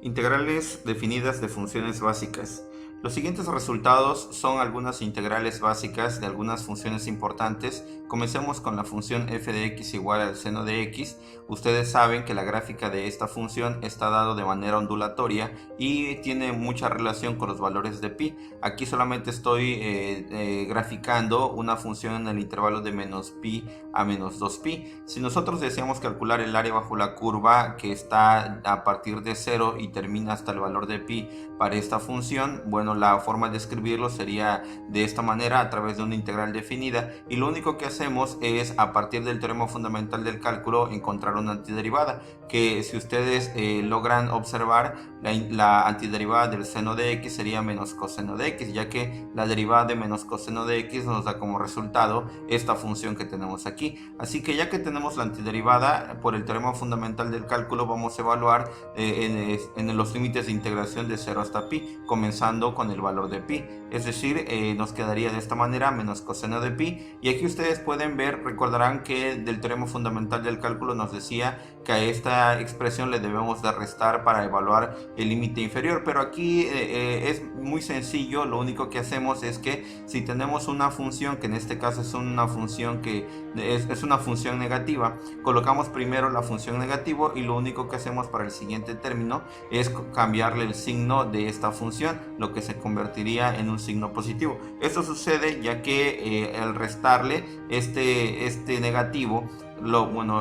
Integrales definidas de funciones básicas. Los siguientes resultados son algunas integrales básicas de algunas funciones importantes. Comencemos con la función f de x igual al seno de x. Ustedes saben que la gráfica de esta función está dado de manera ondulatoria y tiene mucha relación con los valores de pi. Aquí solamente estoy graficando una función en el intervalo de menos pi a menos 2pi. Si nosotros deseamos calcular el área bajo la curva que está a partir de 0 y termina hasta el valor de pi para esta función, bueno, la forma de escribirlo sería de esta manera, a través de una integral definida, y lo único que hacemos es, a partir del teorema fundamental del cálculo, encontrar una antiderivada, que si ustedes logran observar, la antiderivada del seno de x sería menos coseno de x, ya que la derivada de menos coseno de x nos da como resultado esta función que tenemos aquí. Así que ya que tenemos la antiderivada, por el teorema fundamental del cálculo vamos a evaluar en los límites de integración de 0 hasta pi, comenzando con el valor de pi, es decir, nos quedaría de esta manera menos coseno de pi. Y aquí ustedes pueden ver, recordarán que del teorema fundamental del cálculo nos decía que a esta expresión le debemos de restar para evaluar el límite inferior, pero aquí es muy sencillo. Lo único que hacemos es que si tenemos una función, que en este caso es una función que es una función negativa, colocamos primero la función negativo y lo único que hacemos para el siguiente término es cambiarle el signo de esta función, lo que se convertiría en un signo positivo. Esto sucede ya que al restarle este negativo,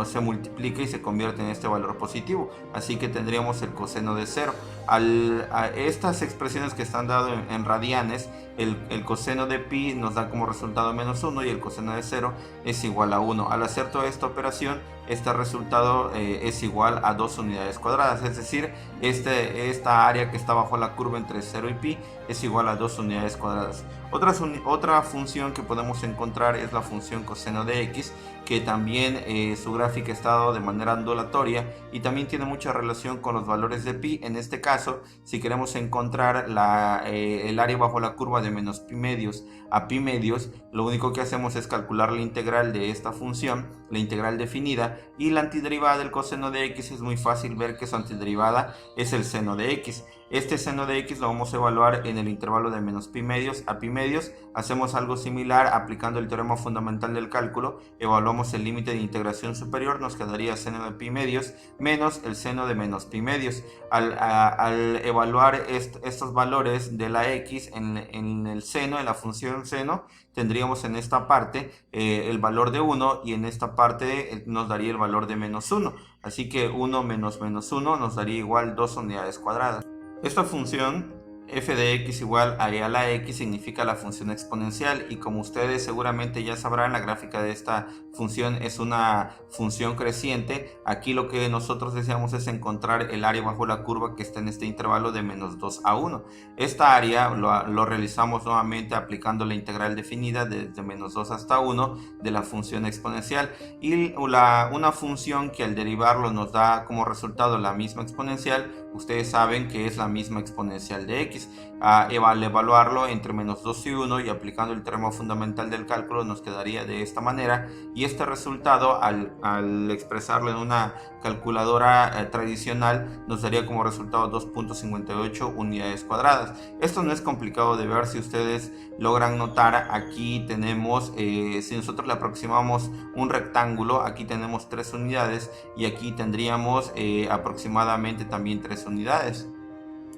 se multiplica y se convierte en este valor positivo, así que tendríamos el coseno de 0. A estas expresiones que están dadas en radianes, el coseno de pi nos da como resultado menos 1 y el coseno de 0 es igual a 1. Al hacer toda esta operación, este resultado es igual a 2 unidades cuadradas, es decir, esta área que está bajo la curva entre 0 y pi es igual a 2 unidades cuadradas. Otra función que podemos encontrar es la función coseno de x, que también su gráfica está dado de manera ondulatoria y también tiene mucha relación con los valores de pi. En este caso, si queremos encontrar el área bajo la curva de menos pi medios a pi medios, lo único que hacemos es calcular la integral de esta función, la integral definida, y la antiderivada del coseno de x es muy fácil ver que su antiderivada es el seno de x. Este seno de x lo vamos a evaluar en el intervalo de menos pi medios a pi medios. Hacemos algo similar aplicando el teorema fundamental del cálculo, evaluamos el límite de integración superior, nos quedaría seno de pi medios menos el seno de menos pi medios. Al evaluar estos valores de la x en el seno, en la función seno, tendríamos en esta parte el valor de 1 y en esta parte nos daría el valor de menos 1. Así que 1 menos menos 1 nos daría igual 2 unidades cuadradas. Esta función f de x igual a e a la x significa la función exponencial, y como ustedes seguramente ya sabrán, la gráfica de esta función es una función creciente. Aquí lo que nosotros deseamos es encontrar el área bajo la curva que está en este intervalo de menos 2 a 1. Esta área lo realizamos nuevamente aplicando la integral definida desde menos 2 hasta 1 de la función exponencial, y una función que al derivarlo nos da como resultado la misma exponencial, ustedes saben que es la misma exponencial de x. Al evaluarlo entre menos 2 y 1 y aplicando el teorema fundamental del cálculo, nos quedaría de esta manera, y este resultado al expresarlo en una calculadora tradicional nos daría como resultado 2.58 unidades cuadradas. Esto no es complicado de ver. Si ustedes logran notar, aquí tenemos, si nosotros le aproximamos un rectángulo, aquí tenemos 3 unidades y aquí tendríamos aproximadamente también 3 unidades.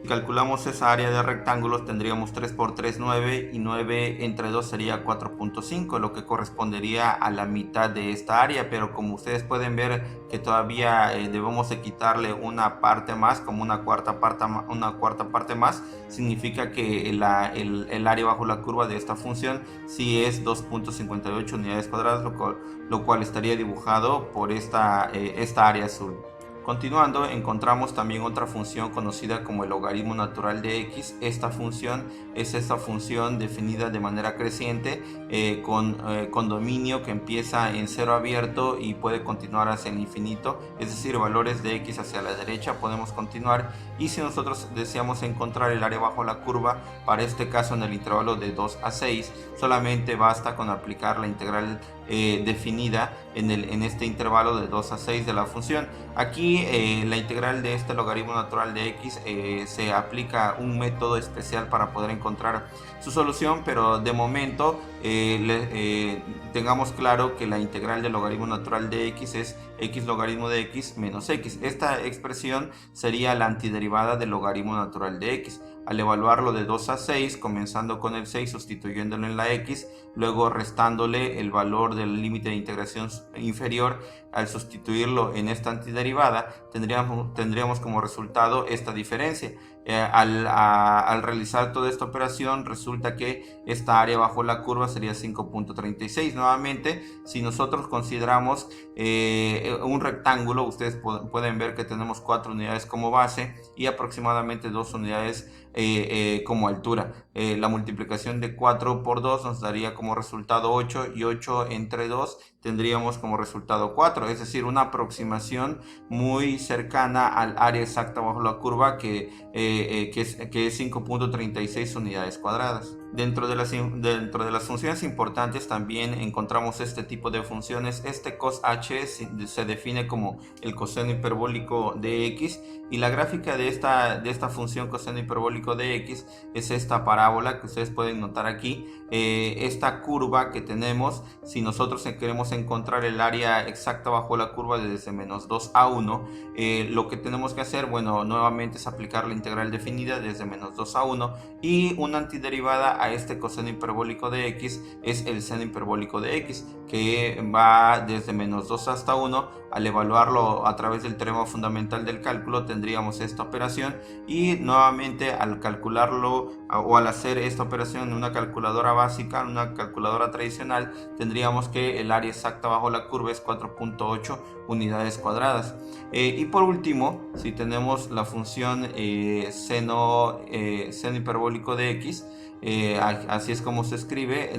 Si calculamos esa área de rectángulos, tendríamos 3 por 3, 9, y 9 entre 2 sería 4.5, lo que correspondería a la mitad de esta área. Pero como ustedes pueden ver que todavía debemos de quitarle una parte más, como una cuarta parte más, significa que el área bajo la curva de esta función sí es 2.58 unidades cuadradas, lo cual estaría dibujado por esta área azul. Continuando, encontramos también otra función conocida como el logaritmo natural de x. Esta función es esta función definida de manera creciente con dominio que empieza en 0 abierto y puede continuar hacia el infinito, es decir, valores de x hacia la derecha podemos continuar. Y si nosotros deseamos encontrar el área bajo la curva, para este caso en el intervalo de 2 a 6, solamente basta con aplicar la integral definida en este intervalo de 2 a 6 de la función. Aquí la integral de este logaritmo natural de x se aplica un método especial para poder encontrar su solución, pero de momento tengamos claro que la integral del logaritmo natural de x es x logaritmo de x menos x. Esta expresión sería la antiderivada del logaritmo natural de x. Al evaluarlo de 2 a 6, comenzando con el 6, sustituyéndolo en la x, luego restándole el valor del límite de integración inferior, al sustituirlo en esta antiderivada, tendríamos como resultado esta diferencia. Al realizar toda esta operación, resulta que esta área bajo la curva sería 5.36. Nuevamente, si nosotros consideramos un rectángulo, ustedes pueden ver que tenemos 4 unidades como base y aproximadamente 2 unidades como altura. La multiplicación de 4 por 2 nos daría como resultado 8 y 8 entre 2 tendríamos como resultado 4, es decir, una aproximación muy cercana al área exacta bajo la curva que es 5.36 unidades cuadradas. Dentro de las funciones importantes también encontramos este tipo de funciones. Este cos h se define como el coseno hiperbólico de x, y la gráfica de esta función coseno hiperbólico de x es esta parábola que ustedes pueden notar aquí. Esta curva que tenemos, si nosotros queremos encontrar el área exacta bajo la curva desde menos 2 a 1, lo que tenemos que hacer, bueno, nuevamente es aplicar la integral definida desde menos 2 a 1, y una antiderivada a este coseno hiperbólico de x es el seno hiperbólico de x, que va desde menos 2 hasta 1. Al evaluarlo a través del teorema fundamental del cálculo tendríamos esta operación, y nuevamente al calcularlo o al hacer esta operación en una calculadora básica, en una calculadora tradicional, tendríamos que el área exacta bajo la curva es 4.8 unidades cuadradas. Y por último, si tenemos la función seno hiperbólico de x, así es como se escribe.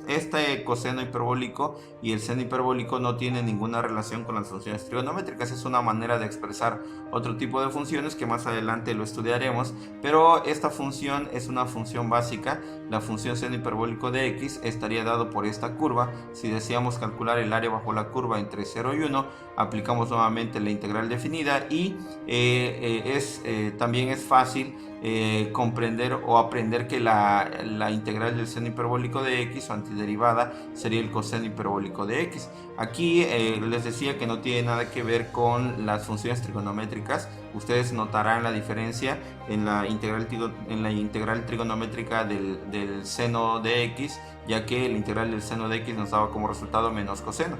Este coseno hiperbólico y el seno hiperbólico no tienen ninguna relación con las funciones trigonométricas. Es una manera de expresar otro tipo de funciones que más adelante lo estudiaremos, pero esta función es una función básica. La función seno hiperbólico de x estaría dado por esta curva. Si deseamos calcular el área bajo la curva entre 0 y 1, aplicamos nuevamente la integral definida, y también es fácil comprender o aprender que la integral del seno hiperbólico de x, su antiderivada, sería el coseno hiperbólico de x. Aquí les decía que no tiene nada que ver con las funciones trigonométricas. Ustedes notarán la diferencia en la integral trigonométrica del seno de x, ya que la integral del seno de x nos daba como resultado menos coseno.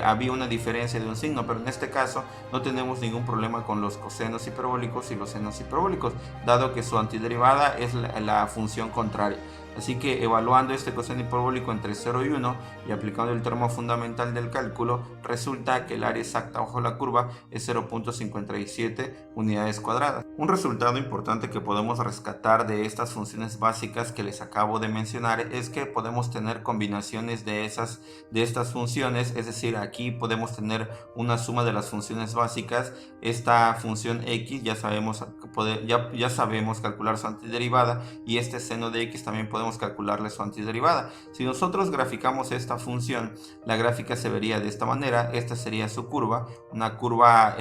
Había una diferencia de un signo, pero en este caso no tenemos ningún problema con los cosenos hiperbólicos y los senos hiperbólicos, dado que su antiderivada es la función contraria. Así que evaluando este coseno hiperbólico entre 0 y 1 y aplicando el teorema fundamental del cálculo, resulta que el área exacta bajo la curva es 0.57 unidades cuadradas. Un resultado importante que podemos rescatar de estas funciones básicas que les acabo de mencionar es que podemos tener combinaciones de estas funciones, es decir, aquí podemos tener una suma de las funciones básicas. Esta función x ya sabemos calcular su antiderivada, y este seno de x también podemos calcularle su antiderivada. Si nosotros graficamos esta función, la gráfica se vería de esta manera. Esta sería su curva, una curva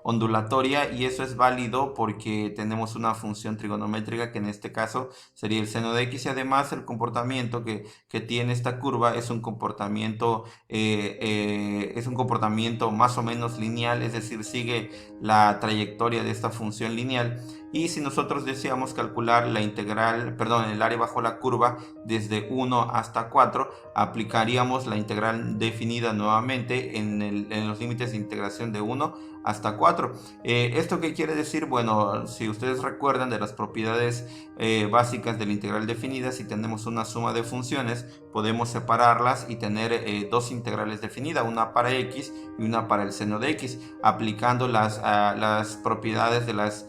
ondulatoria, y eso es válido porque tenemos una función trigonométrica que en este caso sería el seno de x, y además el comportamiento que tiene esta curva es un comportamiento más o menos lineal, es decir, sigue la trayectoria de esta función lineal. Y si nosotros deseamos calcular el área bajo la curva desde 1 hasta 4, aplicaríamos la integral definida nuevamente en los límites de integración de 1 hasta 4. ¿Esto qué quiere decir? Bueno, si ustedes recuerdan de las propiedades básicas de la integral definida, si tenemos una suma de funciones, podemos separarlas y tener dos integrales definidas, una para x y una para el seno de x, aplicando las propiedades de las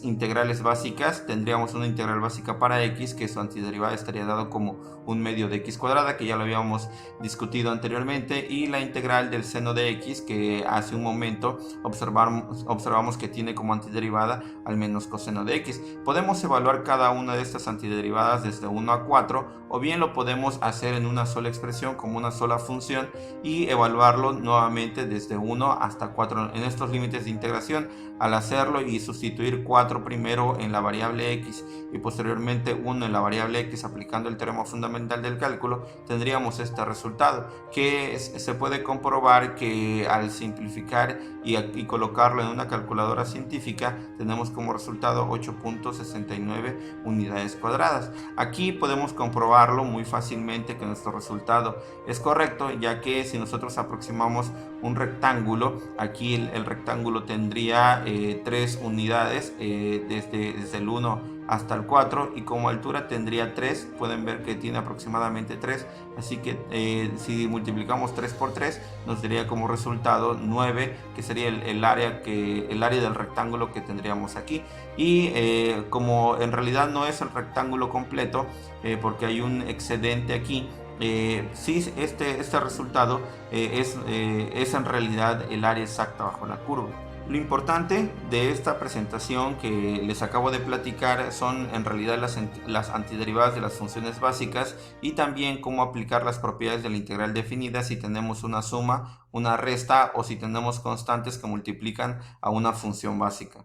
integrales básicas. Tendríamos una integral básica para x que su antiderivada estaría dado como un medio de x cuadrada, que ya lo habíamos discutido anteriormente, y la integral del seno de x, que hace un momento observamos que tiene como antiderivada al menos coseno de x. Podemos evaluar cada una de estas antiderivadas desde 1 a 4, o bien lo podemos podemos hacer en una sola expresión como una sola función y evaluarlo nuevamente desde 1 hasta 4 en estos límites de integración. Al hacerlo y sustituir 4 primero en la variable x y posteriormente 1 en la variable x aplicando el teorema fundamental del cálculo, tendríamos este resultado, que se puede comprobar que al simplificar y colocarlo en una calculadora científica tenemos como resultado 8.69 unidades cuadradas. Aquí podemos comprobarlo muy fácilmente que nuestro resultado es correcto, ya que si nosotros aproximamos un rectángulo, aquí el rectángulo tendría 3 unidades desde el 1 hasta el 4 y como altura tendría 3, pueden ver que tiene aproximadamente 3, así que si multiplicamos 3 por 3 nos daría como resultado 9, que sería el área del rectángulo que tendríamos aquí. Y como en realidad no es el rectángulo completo, porque hay un excedente aquí, sí, este resultado es en realidad el área exacta bajo la curva. Lo importante de esta presentación que les acabo de platicar son en realidad las antiderivadas de las funciones básicas y también cómo aplicar las propiedades de la integral definida si tenemos una suma, una resta o si tenemos constantes que multiplican a una función básica.